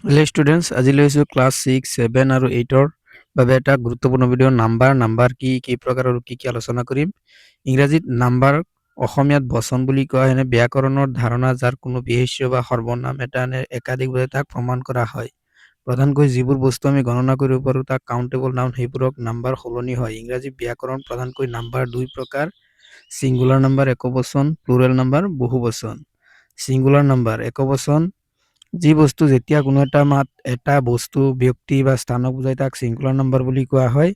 Hello' students, আজি লৈছোঁ class 6, 7 আৰু 8ৰ বাবে এটা গুৰুত্বপূৰ্ণ ভিডিঅ' নাম্বাৰ কি প্ৰকাৰ আৰু কি আলোচনা কৰিম। ইংৰাজীত নাম্বাৰ, অসমীয়াত বচন বুলি কোৱা হয়। ব্যাকৰণৰ ধাৰণা যাৰ কোনো বিশেষ্য বা সৰ্বনাম এটা একাধিক বোলে তাক প্ৰমাণ কৰা হয়। প্ৰধানকৈ যিবোৰ বস্তু আমি গণনা কৰিব পাৰোঁ তাক কাউণ্টেবল নাউন, সেইবোৰক নাম্বাৰ সলনি হয়। ইংৰাজী ব্যাকৰণ প্ৰধানকৈ নাম্বাৰ দুই প্ৰকাৰ: ছিংগুলাৰ নাম্বাৰ একবচন, প্লুৰেল নাম্বাৰ বহুবচন। ছিংগুলাৰ নাম্বাৰ একবচন: যি বস্তু যেতিয়া কোনো এটা বস্তু, ব্যক্তি বা স্থানক বুজায় তাক ছিংগুলাৰ নাম্বাৰ বুলি কোৱা হয়।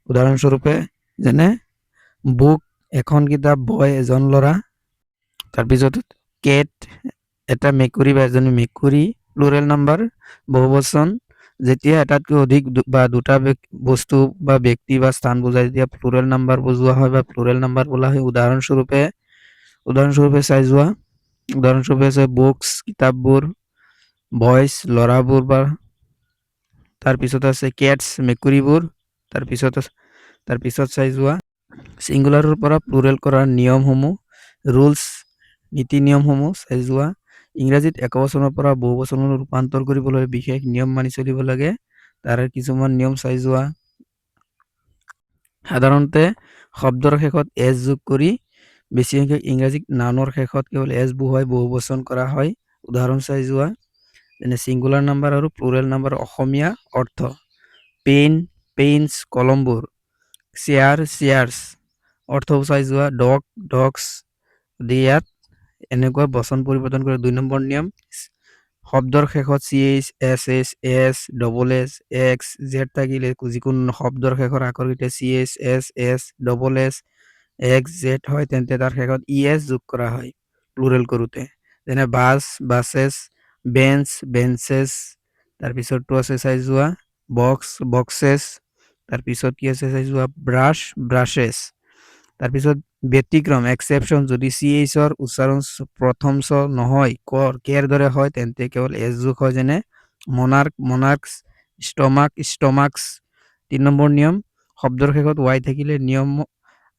উদাহৰণস্বৰূপে যেনে বুক এখন কিতাপ, বয় এজন ল'ৰা। তাৰপিছত কেট এটা মেকুৰী বা এজনী মেকুৰী। প্লুৰেল নাম্বাৰ বহুবচন: যেতিয়া এটাতকৈ অধিক বা দুটা বস্তু বা ব্যক্তি বা স্থান বুজায় তেতিয়া প্লুৰেল নাম্বাৰ বুজোৱা হয় বা প্লুৰেল নাম্বাৰ বোলা হয়। উদাহৰণস্বৰূপে চাই যোৱা। উদাহৰণস্বৰূপে আছে বুকছ কিতাপবোৰ, বয়জ ল'ৰাবোৰ, বা তাৰপিছত আছে কেটছ মেকুৰীবোৰ। তাৰপিছত চাই যোৱা ছিংগুলাৰৰ পৰা প্লুৰেল কৰাৰ নিয়মসমূহ, ৰুলছ নীতি নিয়মসমূহ চাই যোৱা। ইংৰাজীত একবচনৰ পৰা বহুবচনলৈ ৰূপান্তৰ কৰিবলৈ বিশেষ নিয়ম মানি চলিব লাগে। তাৰে কিছুমান নিয়ম চাই যোৱা। সাধাৰণতে শব্দৰ শেষত এছ যোগ কৰি বেছিসংখ্যক ইংৰাজী নাউনৰ শেষত কেৱল এছ বহুৱাই বহুবচন কৰা হয়। উদাহৰণ চাই যোৱা। যেনে ছিংগুলাৰ নাম্বাৰ আৰু প্লুৰেল নাম্বাৰ অসমীয়া অৰ্থ: পেইন পেইনছ কলমবোৰ, চেয়াৰ চেয়াৰ্ছ। অৰ্থ চাই যোৱা। Dog dogs. ইয়াত এনেকুৱা বচন পৰিৱৰ্তন কৰে। 2 নম্বৰ নিয়ম: শব্দৰ শেষত CH, SH, S, double S, X, Z থাকিলে যিকোনো শব্দৰ শেষৰ আখৰকেইটা CH, S, double S, X, Z হয় তেন্তে তাৰ শেষত ES যোগ কৰা হয় প্লুৰেল কৰোঁতে। যেনে বাছ বাছেছ, বেঞ্চ বেঞ্চেছ। তাৰপিছতটো আছে চাই যোৱা বক্স বক্সেছ। তাৰপিছত কি আছে চাই যোৱা ব্ৰাছ ব্ৰাছেছ। তাৰপিছত ব্যতিক্ৰম এক্সেপশ্যন: যদি CHৰ উচ্চাৰণ প্ৰথম চ নহয় কেৰ দৰে হয় তেন্তে কেৱল এছ যোগ হয়। যেনে মনাৰ্ক মনাৰ্কছ, ষ্টমাক ষ্টমাক্স। 3 নম্বৰ নিয়ম: শব্দৰ শেষত ৱাই থাকিলে নিয়ম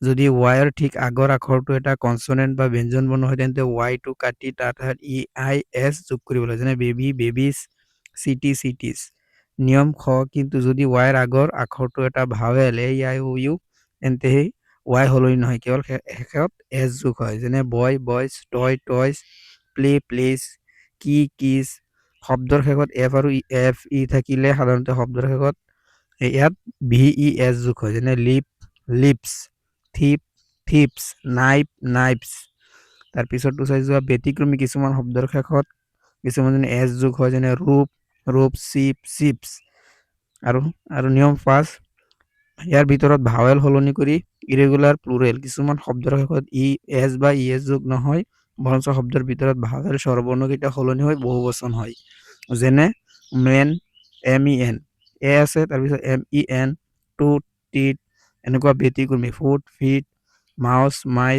যদি ৱাইৰ ঠিক আগৰ আখৰটো এটা কনচনেণ্ট বা ব্যঞ্জন বৰ্ণ হয় তেন্তে ৱাইটো কাটি তাৰ ঠাইত EIS যোগ কৰিব লাগে। যেনে বেবী বেবিজ, চিটি চিটিজ। নিয়ম খ: কিন্তু যদি ৱাইৰ আগৰ আখৰটো এটা ভাৱেল AIOU তেন্তে সেই ৱাই সলনি নহয়, কেৱল শেষত এছ যোগ হয়। যেনে বয় boys, toy toys, play place, কি কিজ। শব্দৰ শেষত এফ আৰু এফ ই থাকিলে সাধাৰণতে শব্দৰ শেষত ইয়াত VES যোগ হয়। যেনে লিপ লিপছ, থিপ থিপছ, নাইফ নাইফছ। তাৰপিছতটো চাই যোৱা ব্যতিক্ৰমী কিছুমান শব্দৰ শেষত কিছুমান যেনে এছ যোগ হয়। যেনে ৰূপ ৰূপ, চিপ চিপছ। আৰু নিয়ম 5: ইয়াৰ ভিতৰত ভাৱেল সলনি কৰি ইৰেগুলাৰ প্লুৰেল: কিছুমান শব্দৰ শেষত এছ বা ES যোগ নহয় বৰঞ্চ শব্দৰ ভিতৰত ভাৱেল স্বৰবৰ্ণকেইটা সলনি হৈ বহুবচন হয়। যেনে মেন MEN, এ আছে তাৰপিছত MEN, টুট টিট। এনেকুৱা ব্যতিক্ৰমী ফুট ফিট, মাউচ মাইচ,